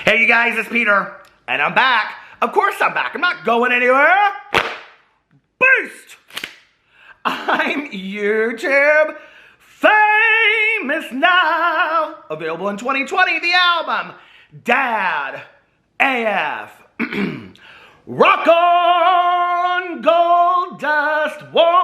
Hey, you guys, it's Peter, and I'm back. Of course I'm back. I'm not going anywhere. Boost! I'm YouTube famous now. Available in 2020, the album, Dad AF. Rock on, gold dust woman.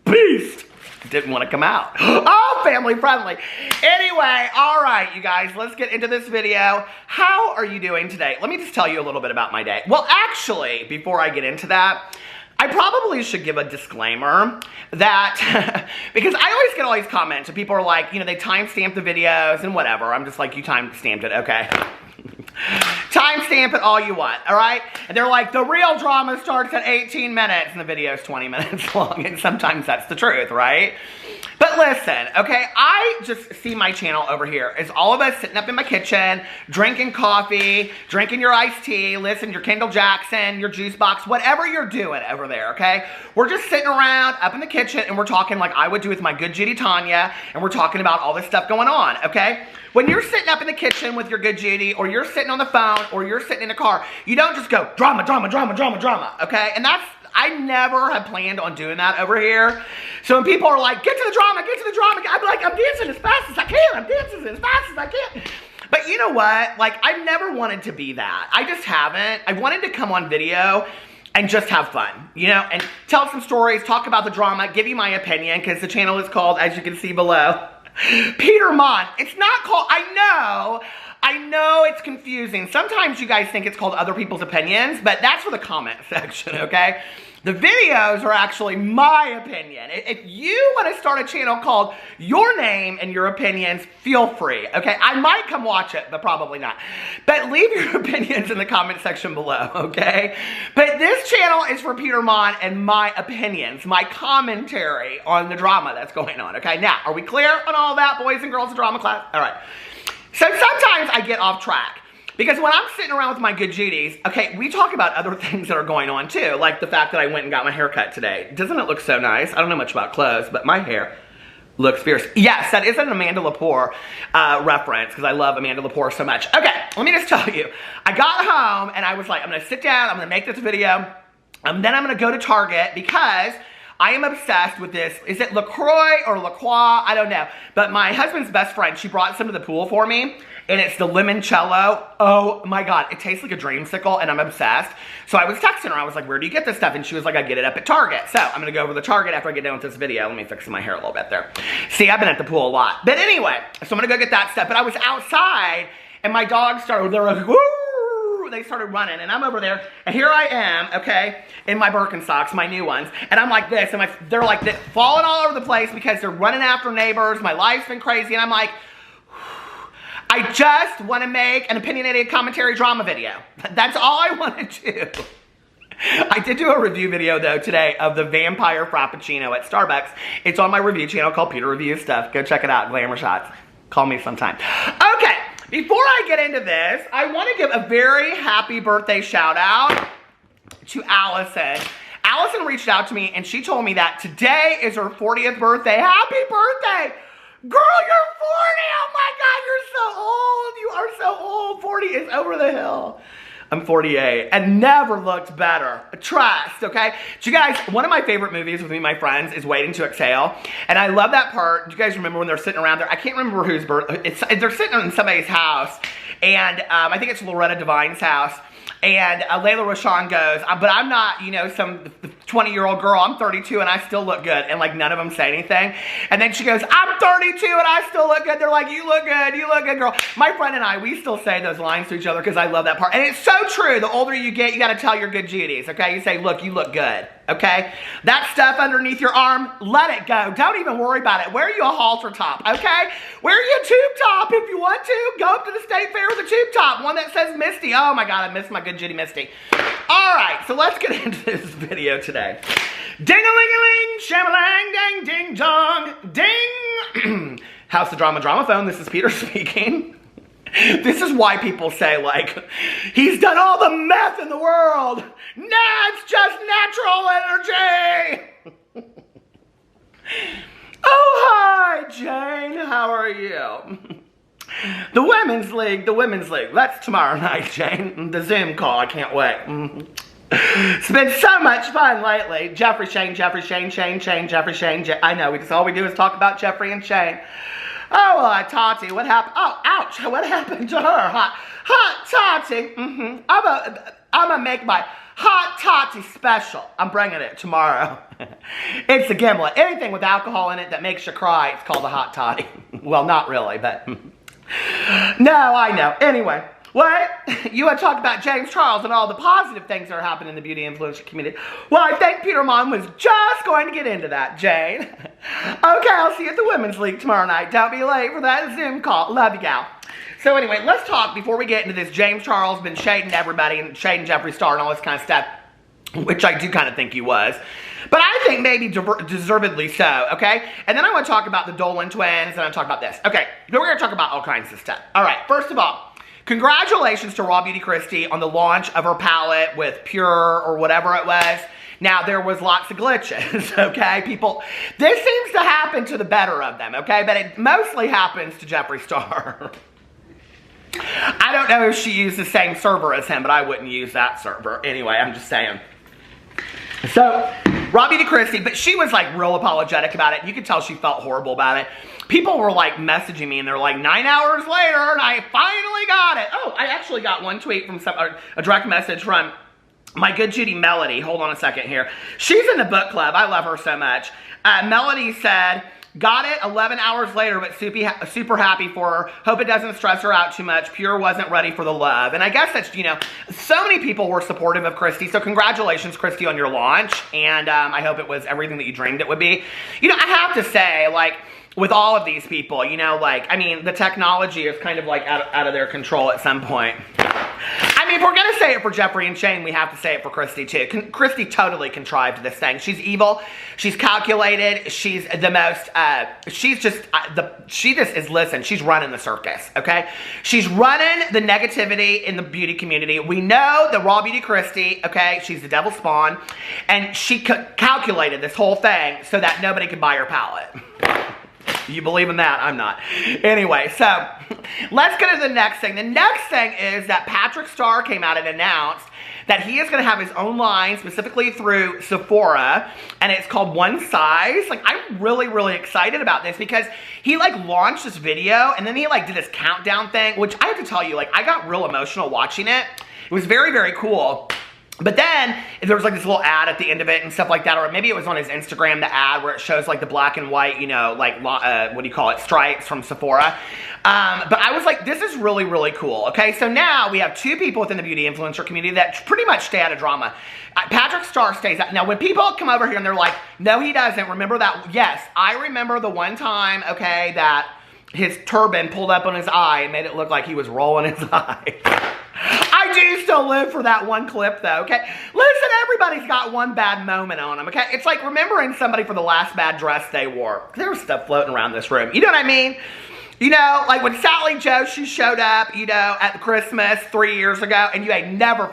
Beast. Didn't want to come out. Oh, family friendly. Anyway, all right, you guys, let's get into this video. How are you doing today? Let me just tell you a little bit about my day. Well, actually, before I get into that, I probably should give a disclaimer that, because I always get all these comments and people are like, you know, they timestamp the videos and whatever. I'm just like, you timestamped it, okay. Timestamp it all you want, all right? And they're like, the real drama starts at 18 minutes and the video is 20 minutes long, and sometimes that's the truth, right? But listen, okay, I just see my channel over here as all of us sitting up in my kitchen, drinking coffee, drinking your iced tea, listen, your Kendall Jackson, your juice box, whatever you're doing over there, okay? We're just sitting around up in the kitchen and we're talking like I would do with my good Judy Tanya, and we're talking about all this stuff going on, okay? When you're sitting up in the kitchen with your good Judy, or you're sitting on the phone, or you're sitting in a car, you don't just go drama, drama, drama, drama, drama, okay? And that's, I never had planned on doing that over here. So when people are like, get to the drama, I'm like, I'm dancing as fast as I can. I'm dancing as fast as I can. But you know what? Like, I've never wanted to be that. I just haven't. I wanted to come on video and just have fun, you know, and tell some stories, talk about the drama, give you my opinion, because the channel is called, as you can see below, Peter Monn. It's not called, I know it's confusing. Sometimes you guys think it's called other people's opinions, but that's for the comment section, okay? The videos are actually my opinion. If you want to start a channel called Your Name and Your Opinions, feel free, okay? I might come watch it, but probably not. But leave your opinions in the comment section below, okay? But this channel is for Peter Monn and my opinions, my commentary on the drama that's going on, okay? Now, are we clear on all that, boys and girls in drama class? All right. So sometimes I get off track. Because when I'm sitting around with my good Judies, okay, we talk about other things that are going on too, like the fact that I went and got my hair cut today. Doesn't it look so nice? I don't know much about clothes, but my hair looks fierce. Yes, that is an Amanda Lepore reference, because I love Amanda Lepore so much. Okay, let me just tell you, I got home and I was like, I'm gonna sit down, I'm gonna make this video, then I'm gonna go to Target because I am obsessed with this. Is it LaCroix or LaCroix? I don't know. But my husband's best friend, she brought some to the pool for me, and it's the limoncello. Oh my God, it tastes like a dreamsicle, and I'm obsessed. So I was texting her, I was like, where do you get this stuff? And she was like, I get it up at Target. So I'm gonna go over to the Target after I get done with this video. Let me fix my hair a little bit there. See, I've been at the pool a lot. But anyway, so I'm gonna go get that stuff. But I was outside, and my dogs started, they were like, woo! They started running, and I'm over there, and here I am, okay, in my Birkenstocks, my new ones, and I'm like this, and they're like this, falling all over the place because they're running after neighbors. My life's been crazy, and I'm like, I just want to make an opinionated commentary drama video. That's all I want to do. I did do a review video, though, today of the Vampire Frappuccino at Starbucks. It's on my review channel called Peter Reviews Stuff. Go check it out, Glamour Shots. Call me sometime. Okay. Before I get into this, I want to give a very happy birthday shout out to Allison. Allison reached out to me and she told me that today is her 40th birthday. Happy birthday! Girl, you're 40! Oh my God, you're so old! You are so old! 40 is over the hill. I'm 48 and never looked better. Trust, okay? So you guys, one of my favorite movies with me and my friends is Waiting to Exhale. And I love that part. Do you guys remember when they're sitting around there? I can't remember whose birthday. They're sitting in somebody's house. And I think it's Loretta Devine's house. And Layla Rashawn goes, but I'm not, you know, some 20-year-old girl. I'm 32 and I still look good. And like none of them say anything. And then she goes, I'm 32 and I still look good. They're like, you look good, girl. My friend and I, we still say those lines to each other because I love that part. And it's so true. The older you get, you got to tell your good Judies, okay? You say, look, you look good, okay? That stuff underneath your arm, let it go. Don't even worry about it. Wear you a halter top, okay? Wear you a tube top if you want to. Go up to the state fair with a tube top. One that says Misty. Oh my God, I miss my good Judy Misty. All right, so let's get into this video today. Ding-a-ling-a-ling, sham-a-lang, dang, ding-dong, ding. How's the drama phone? This is Peter speaking. This is why people say, like, he's done all the meth in the world. Nah, it's just natural energy. Oh, hi, Jane. How are you? The Women's League. That's tomorrow night, Jane. The Zoom call. I can't wait. It's been so much fun lately. Jeffree, Shane, Jeffree, Shane. I know, all we do is talk about Jeffree and Shane. Oh, Tati, what happened? Oh, ouch, what happened to her? Hot Tati. I'm gonna make my Hot Tati special. I'm bringing it tomorrow. It's a gimlet. Anything with alcohol in it that makes you cry, it's called a Hot Toddy. Well, not really, but... No, I know. Anyway, what? You want to talk about James Charles and all the positive things that are happening in the beauty influencer community? Well, I think Peter Monn was just going to get into that, Jane. Okay, I'll see you at the Women's League tomorrow night. Don't be late for that Zoom call. Love you, gal. So anyway, let's talk before we get into this. James Charles been shading everybody and shading Jeffree Star and all this kind of stuff, which I do kind of think he was. But I think maybe deservedly so, okay? And then I want to talk about the Dolan twins, and I want to talk about this. Okay, then we're going to talk about all kinds of stuff. All right, first of all, congratulations to Robbie Christie on the launch of her palette with Pure or whatever it was. Now, there was lots of glitches, okay? People, this seems to happen to the better of them, okay? But it mostly happens to Jeffree Star. I don't know if she used the same server as him, but I wouldn't use that server. Anyway, I'm just saying. So, Robbie Christie, but she was like real apologetic about it. You could tell she felt horrible about it. People were like messaging me and they're like, 9 hours later and I finally got it. Oh, I actually got one tweet from a direct message from my good Judy Melody. Hold on a second here. She's in the book club. I love her so much. Melody said, got it 11 hours later, but super happy for her. Hope it doesn't stress her out too much. Pure wasn't ready for the love. And I guess that's, you know, so many people were supportive of Christie. So congratulations, Christie, on your launch. And I hope it was everything that you dreamed it would be. You know, I have to say, like, with all of these people, you know, like, I mean, the technology is kind of like out of their control at some point. I mean, if we're going to say it for Jeffree and Shane, we have to say it for Christie, too. Christie totally contrived this thing. She's evil. She's calculated. She's the most, she just is, listen, she's running the circus, okay? She's running the negativity in the beauty community. We know the raw beauty Christie, okay? She's the devil's spawn. And she calculated this whole thing so that nobody could buy her palette. You believe in that? I'm not. Anyway, so let's get to the next thing. The next thing is that Patrick Starrr came out and announced that he is going to have his own line specifically through Sephora, and it's called One Size. Like, I'm really, really excited about this because he, like, launched this video, and then he, like, did this countdown thing, which I have to tell you, like, I got real emotional watching it. It was very, very cool. But then, there was like this little ad at the end of it and stuff like that, or maybe it was on his Instagram, the ad where it shows like the black and white, you know, like, what do you call it, stripes from Sephora. But I was like, this is really, really cool, okay? So now we have two people within the beauty influencer community that pretty much stay out of drama. Patrick Starrr stays out. Now, when people come over here and they're like, no, he doesn't, remember that? Yes, I remember the one time, okay, that his turban pulled up on his eye and made it look like he was rolling his eye. I do still live for that one clip, though, okay? Listen, everybody's got one bad moment on them, okay? It's like remembering somebody for the last bad dress they wore. There was stuff floating around this room. You know what I mean? You know, like when Sally Joe, she showed up, you know, at Christmas 3 years ago, and you ain't never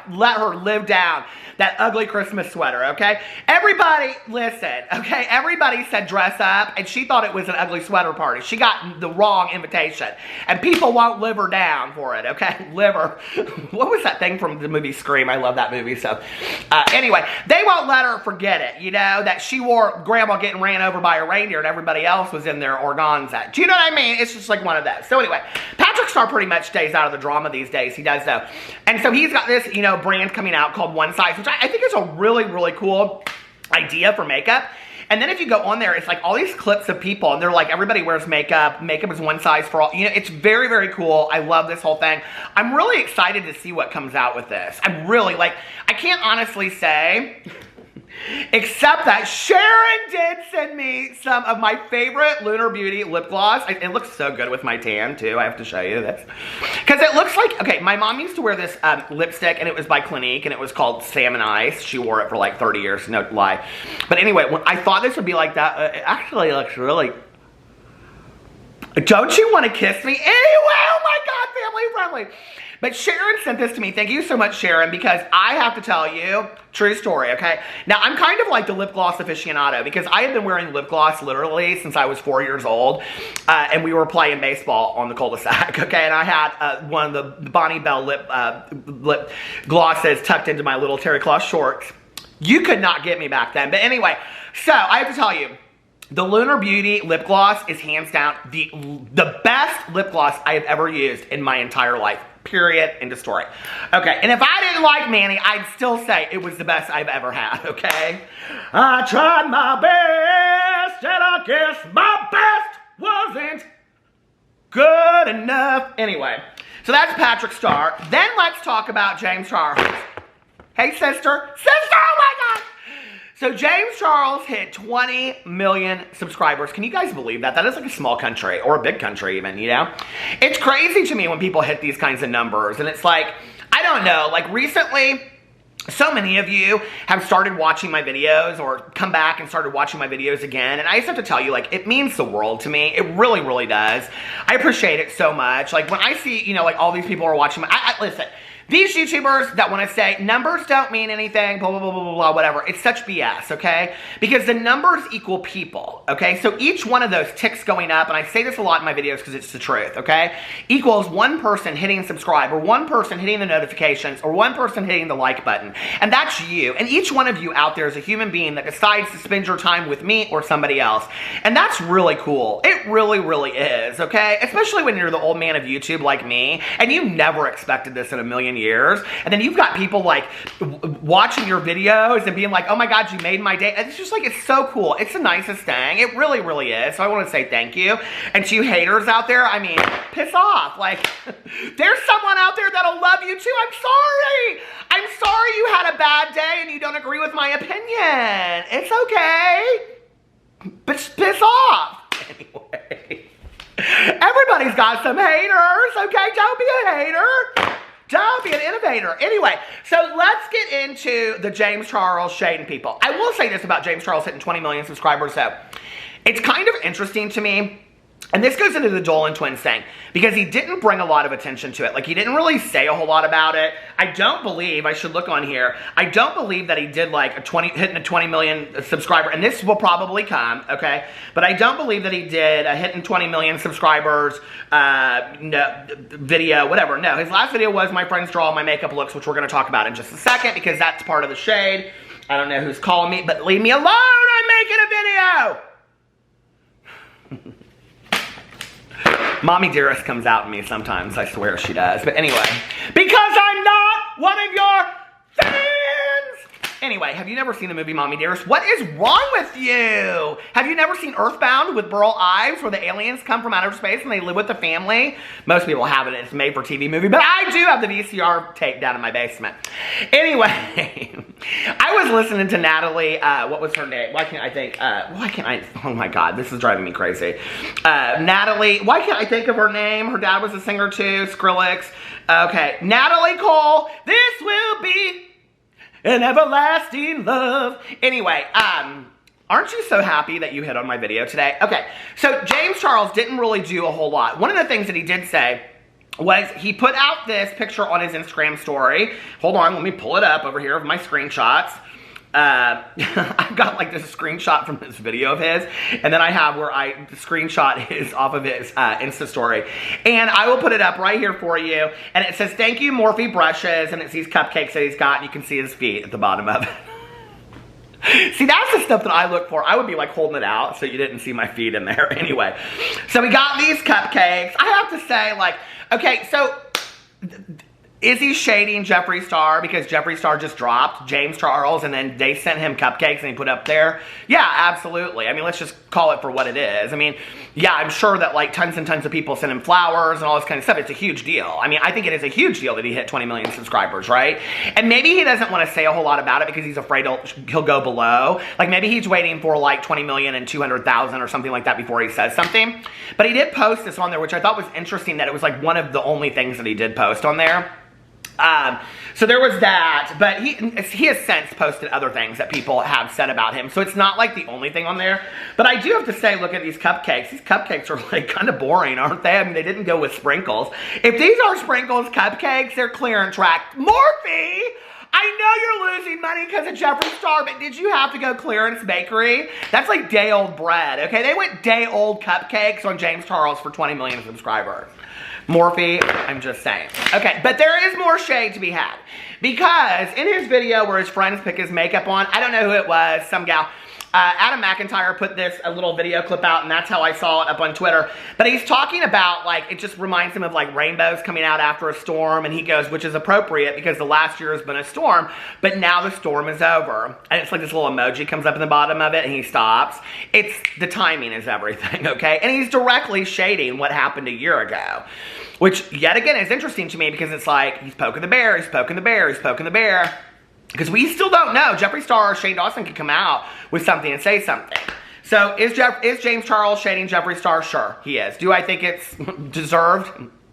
let her live down that ugly Christmas sweater, okay? Everybody, listen, okay? Everybody said dress up, and she thought it was an ugly sweater party. She got the wrong invitation, and people won't live her down for it, okay? Live her. What was that thing from the movie Scream? I love that movie, so. Anyway, they won't let her forget it, you know, that she wore grandma getting ran over by a reindeer, and everybody else was in their organza. Do you know what I mean? It's just like one of those. So anyway, Patrick Starrr pretty much stays out of the drama these days. He does, though. And so he's got this, you know, brand coming out called One Size, which I think is a really, really cool idea for makeup. And then if you go on there, it's like all these clips of people, and they're like, everybody wears makeup. Makeup is one size for all. You know, it's very, very cool. I love this whole thing. I'm really excited to see what comes out with this. I'm really, like, I can't honestly say... Except that Sharon did send me some of my favorite Lunar Beauty lip gloss. It looks so good with my tan, too. I have to show you this. Because it looks like, okay, my mom used to wear this lipstick, and it was by Clinique, and it was called Salmon Ice. She wore it for like 30 years, no lie. But anyway, when I thought this would be like that, it actually looks really... Don't you want to kiss me? Anyway, oh my God, family friendly. But Sharon sent this to me. Thank you so much, Sharon, because I have to tell you, true story, okay? Now, I'm kind of like the lip gloss aficionado because I have been wearing lip gloss literally since I was 4 years old, and we were playing baseball on the cul-de-sac, okay? And I had one of the Bonnie Bell lip glosses tucked into my little terry cloth shorts. You could not get me back then. But anyway, so I have to tell you, the Lunar Beauty lip gloss is hands down the best lip gloss I have ever used in my entire life. Period. End of story. Okay, and if I didn't like Manny, I'd still say it was the best I've ever had, okay? I tried my best, and I guess my best wasn't good enough. Anyway, so that's Patrick Starrr. Then let's talk about James Charles. Hey, sister. Sister, oh my God! So James Charles hit 20 million subscribers. Can you guys believe that? That is like a small country, or a big country even, you know? It's crazy to me when people hit these kinds of numbers, and it's like, I don't know, like recently, so many of you have started watching my videos or come back and started watching my videos again, and I just have to tell you, like, it means the world to me. It really, really does. I appreciate it so much. Like, when I see, you know, like, all these people are watching my, listen, these YouTubers that want to say numbers don't mean anything, blah, blah, blah, blah, blah, blah, whatever. It's such BS, okay? Because the numbers equal people, okay? So each one of those ticks going up, and I say this a lot in my videos because it's the truth, okay? Equals one person hitting subscribe, or one person hitting the notifications, or one person hitting the like button. And that's you. And each one of you out there is a human being that decides to spend your time with me or somebody else. And that's really cool. It really, really is, okay? Especially when you're the old man of YouTube like me, and you never expected this in a million years, and then you've got people like watching your videos and being like, oh my God, you made my day. And it's just like, it's so cool. It's the nicest thing. It really, really is. So I want to say thank you. And to you haters out there, I mean, piss off. Like, there's someone out there that'll love you too. I'm sorry. I'm sorry you had a bad day and you don't agree with my opinion. It's okay. But piss off. Anyway, everybody's got some haters, okay? Don't be a hater. Don't be an innovator. Anyway, so let's get into the James Charles shading people. I will say this about James Charles hitting 20 million subscribers, though. It's kind of interesting to me, and this goes into the Dolan twins thing, because he didn't bring a lot of attention to it. Like, he didn't really say a whole lot about it. I don't believe, I should look on here, I don't believe that he did like hitting a 20 million subscriber, and this will probably come, okay? But I don't believe that he did a hitting 20 million subscribers video, whatever. No, his last video was my friends draw my makeup looks, which we're going to talk about in just a second, because that's part of the shade. I don't know who's calling me, but leave me alone, I'm making a video! Mommy Dearest comes out in me sometimes, I swear she does. But anyway, because I'm not one of your fans! Anyway, have you never seen the movie Mommy Dearest? What is wrong with you? Have you never seen Earthbound with Burl Ives, where the aliens come from outer space and they live with the family? Most people haven't. It's a made-for-TV movie, but I do have the VCR tape down in my basement. Anyway, I was listening to Natalie, what was her name? Why can't I, oh my God, this is driving me crazy. Natalie, why can't I think of her name? Her dad was a singer too, Skrillex. Okay, Natalie Cole, this will be an everlasting love. Anyway, aren't you so happy that you hit on my video today? Okay, so James Charles didn't really do a whole lot. One of the things that he did say was he put out this picture on his Instagram story. Hold on, let me pull it up over here of my screenshots. I've got like this screenshot from this video of his, and then I have where I screenshot his off of his Insta story, and I will put it up right here for you, and it says thank you Morphe brushes, and it's these cupcakes that he's got, and you can see his feet at the bottom of it. See, that's the stuff that I look for. I would be like holding it out so you didn't see my feet in there. Anyway, so we got these cupcakes. I have to say, like, okay, so is he shading Jeffree Star because Jeffree Star just dropped James Charles and then they sent him cupcakes and he put up there? Yeah, absolutely. I mean, let's just call it for what it is. I mean, yeah, I'm sure that like tons and tons of people send him flowers and all this kind of stuff. It's a huge deal. I mean, I think it is a huge deal that he hit 20 million subscribers, right? And maybe he doesn't want to say a whole lot about it because he's afraid he'll go below. Like maybe he's waiting for like 20 million and 200,000 or something like that before he says something. But he did post this on there, which I thought was interesting that it was like one of the only things that he did post on there. So there was that, but he has since posted other things that people have said about him. So it's not like the only thing on there. But I do have to say, look at these cupcakes. These cupcakes are like kind of boring, aren't they? I mean, they didn't go with sprinkles. If these are sprinkles cupcakes, they're clearance rack. Morphe! I know you're losing money because of Jeffree Starrr, but did you have to go clearance bakery? That's like day-old bread, okay? They went day-old cupcakes on James Charles for 20 million subscribers. Morphe, I'm just saying. Okay, but there is more shade to be had. Because in his video where his friends pick his makeup on, I don't know who it was, some gal, Adam McIntyre put a little video clip out, and that's how I saw it up on Twitter. But he's talking about, like, it just reminds him of, like, rainbows coming out after a storm, and he goes, which is appropriate because the last year has been a storm, but now the storm is over. And it's like this little emoji comes up in the bottom of it, and he stops. It's, the timing is everything, okay? And he's directly shading what happened a year ago. Which, yet again, is interesting to me because it's like, he's poking the bear, he's poking the bear, he's poking the bear. Because we still don't know. Jeffree Starrr or Shane Dawson could come out with something and say something. So is James Charles shading Jeffree Starrr? Sure, he is. Do I think it's deserved?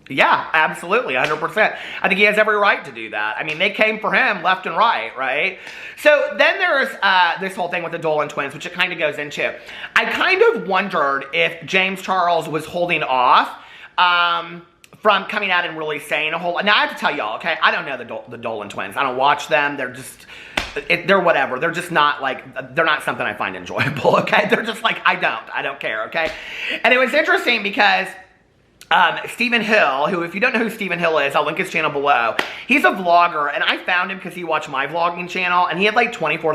Yeah, absolutely, 100%. I think he has every right to do that. I mean, they came for him left and right? So then there's this whole thing with the Dolan twins, which it kind of goes into. I kind of wondered if James Charles was holding off from coming out and really saying a whole lot. Now, I have to tell y'all, okay, I don't know the Dolan twins. I don't watch them. They're just, they're whatever. They're just not like, they're not something I find enjoyable, okay? They're just like, I don't care, okay? And it was interesting because Stephen Hill, who, if you don't know who Stephen Hill is, I'll link his channel below. He's a vlogger, and I found him because he watched my vlogging channel, and he had like 24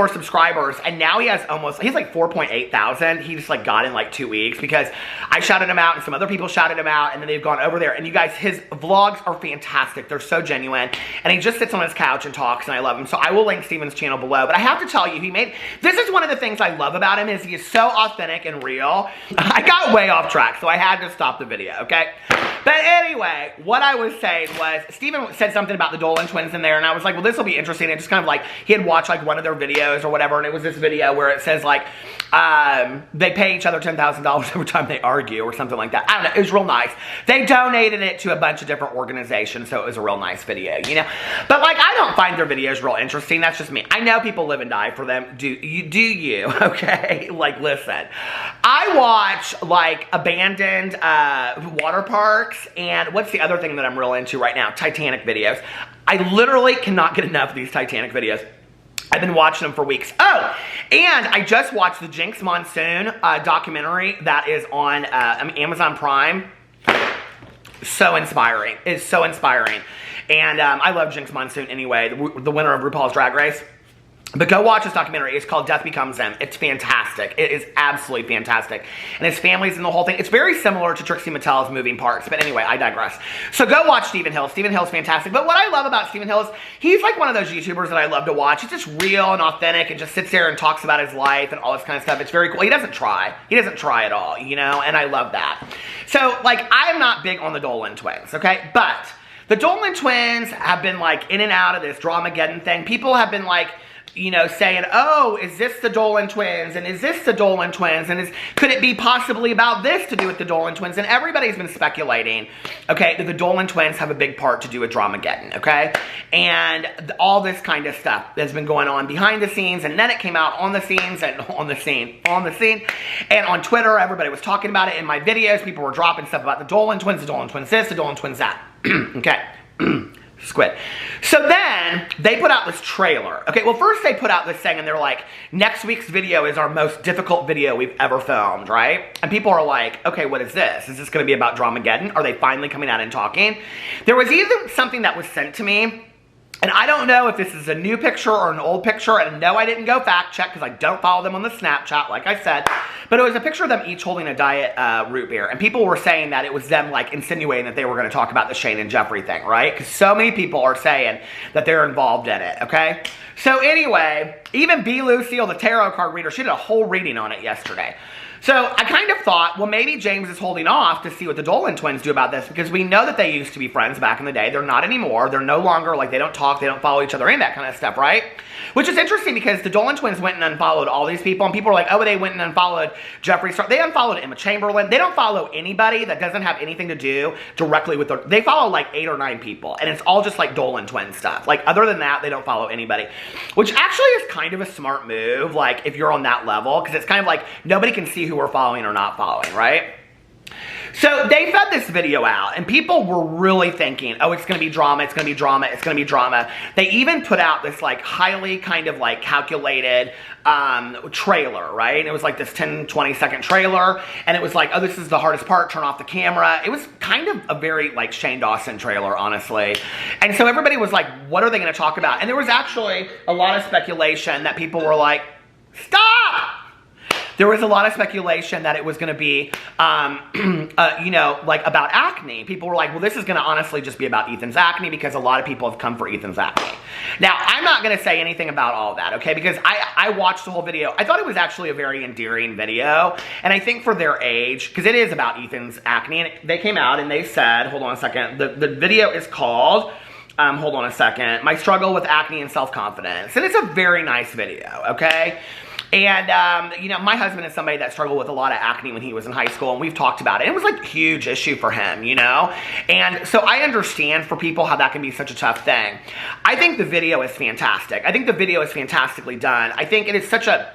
subscribers, and now he has he's like 4.8 thousand. He just like got in like 2 weeks because I shouted him out, and some other people shouted him out, and then they've gone over there, and you guys, his vlogs are fantastic. They're so genuine, and he just sits on his couch and talks, and I love him, so I will link Stephen's channel below. But I have to tell you, this is one of the things I love about him, is he is so authentic and real. I got way off track, so I had to stop the video, okay? But anyway, what I was saying was, Steven said something about the Dolan twins in there, and I was like, well, this will be interesting. And just kind of like, he had watched like one of their videos or whatever, and it was this video where it says like, they pay each other $10,000 every time they argue or something like that. I don't know, it was real nice. They donated it to a bunch of different organizations, so it was a real nice video, you know? But like, I don't find their videos real interesting. That's just me. I know people live and die for them. Do you, okay? Like, listen, I watch like abandoned water parks, and what's the other thing that I'm real into right now? Titanic videos. I literally cannot get enough of these Titanic videos. I've been watching them for weeks. Oh, and I just watched the Jinx Monsoon documentary that is on Amazon Prime. So inspiring. It's so inspiring. And I love Jinx Monsoon anyway, the winner of RuPaul's Drag Race. But go watch this documentary. It's called Death Becomes Them. It's fantastic. It is absolutely fantastic. And his family's in the whole thing. It's very similar to Trixie Mattel's Moving Parts. But anyway, I digress. So go watch Stephen Hill. Stephen Hill's fantastic. But what I love about Stephen Hill is he's like one of those YouTubers that I love to watch. He's just real and authentic and just sits there and talks about his life and all this kind of stuff. It's very cool. He doesn't try. He doesn't try at all, you know? And I love that. So, like, I'm not big on the Dolan twins, okay? But the Dolan twins have been, like, in and out of this Dramageddon thing. People have been, like, you know, saying, oh, is this the Dolan twins? And is this the Dolan twins? And could it be possibly about this to do with the Dolan twins? And everybody's been speculating, okay, that the Dolan twins have a big part to do with Dramageddon, okay? And all this kind of stuff that's been going on behind the scenes, and then it came out on the scenes, and on the scene. And on Twitter, everybody was talking about it. In my videos, people were dropping stuff about the Dolan twins this, the Dolan twins that. Okay. Squid. So then, they put out this trailer. Okay, well, first they put out this thing, and they're like, next week's video is our most difficult video we've ever filmed, right? And people are like, okay, what is this? Is this going to be about Dramageddon? Are they finally coming out and talking? There was even something that was sent to me, and I don't know if this is a new picture or an old picture, and no, I didn't go fact check because I don't follow them on the Snapchat, like I said, but it was a picture of them each holding a diet root beer, and people were saying that it was them, like, insinuating that they were going to talk about the Shane and Jeffree thing, right? Because so many people are saying that they're involved in it, okay? So anyway, even B. Lucille, the tarot card reader, she did a whole reading on it yesterday. So I kind of thought, well, maybe James is holding off to see what the Dolan twins do about this, because we know that they used to be friends back in the day. They're not anymore. They're no longer, like, they don't talk, they don't follow each other, and that kind of stuff, right? Which is interesting, because the Dolan twins went and unfollowed all these people, and people are like, oh, they went and unfollowed Jeffree Starrr. They unfollowed Emma Chamberlain. They don't follow anybody that doesn't have anything to do directly with they follow like 8 or 9 people, and it's all just like Dolan twin stuff. Like, other than that, they don't follow anybody, which actually is kind of a smart move, like, if you're on that level, because it's kind of like nobody can see who we're following or not following, right? So they fed this video out, and people were really thinking, oh, it's going to be drama, it's going to be drama, it's going to be drama. They even put out this, like, highly kind of, like, calculated trailer, right? And it was like this 10, 20-second trailer, and it was like, oh, this is the hardest part, turn off the camera. It was kind of a very, like, Shane Dawson trailer, honestly. And so everybody was like, what are they going to talk about? And there was actually a lot of speculation that people were like, stop! There was a lot of speculation that it was going to be, you know, like, about acne. People were like, well, this is going to honestly just be about Ethan's acne, because a lot of people have come for Ethan's acne. Now, I'm not going to say anything about all that, okay? Because I watched the whole video. I thought it was actually a very endearing video. And I think for their age, because it is about Ethan's acne, and they came out and they said, hold on a second, the video is called... hold on a second. My struggle with acne and self-confidence. And it's a very nice video, okay? And, you know, my husband is somebody that struggled with a lot of acne when he was in high school, and we've talked about it. It was, like, a huge issue for him, you know? And so I understand for people how that can be such a tough thing. I think the video is fantastic. I think the video is fantastically done. I think it is such a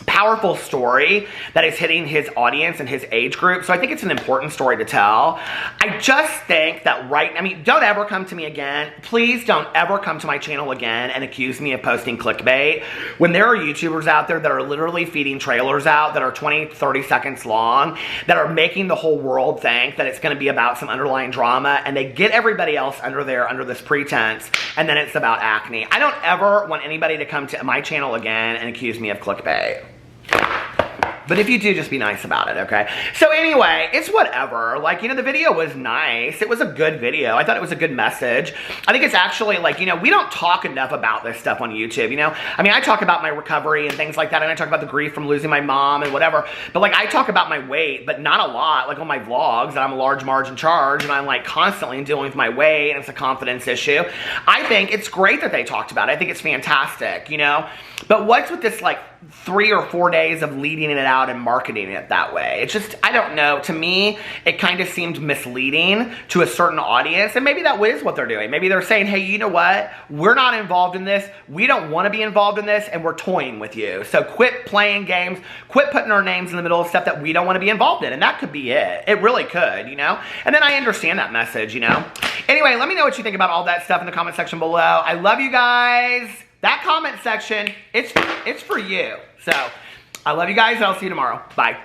powerful story that is hitting his audience and his age group. So I think it's an important story to tell. I just think that I mean, don't ever come to me again. Please don't ever come to my channel again and accuse me of posting clickbait. When there are YouTubers out there that are literally feeding trailers out that are 20, 30 seconds long, that are making the whole world think that it's going to be about some underlying drama, and they get everybody else under this pretense, and then it's about acne. I don't ever want anybody to come to my channel again and accuse me of clickbait. But if you do, just be nice about it, okay? So anyway, it's whatever. Like, you know, the video was nice. It was a good video. I thought it was a good message. I think it's actually, like, you know, we don't talk enough about this stuff on YouTube, you know? I mean, I talk about my recovery and things like that, and I talk about the grief from losing my mom and whatever. But, like, I talk about my weight, but not a lot. Like, on my vlogs, that I'm a large margin charge, and I'm, like, constantly dealing with my weight, and it's a confidence issue. I think it's great that they talked about it. I think it's fantastic, you know? But what's with this, like, 3 or 4 days of leading it out and marketing it that way? It's just, I don't know. To me, it kind of seemed misleading to a certain audience, and maybe that is what they're doing. Maybe they're saying, hey, you know what? We're not involved in this. We don't want to be involved in this, and we're toying with you. So quit playing games. Quit putting our names in the middle of stuff that we don't want to be involved in, and that could be it. It really could, you know? And then I understand that message, you know? Anyway, let me know what you think about all that stuff in the comment section below. I love you guys. That comment section, it's for you. So, I love you guys, and I'll see you tomorrow. Bye.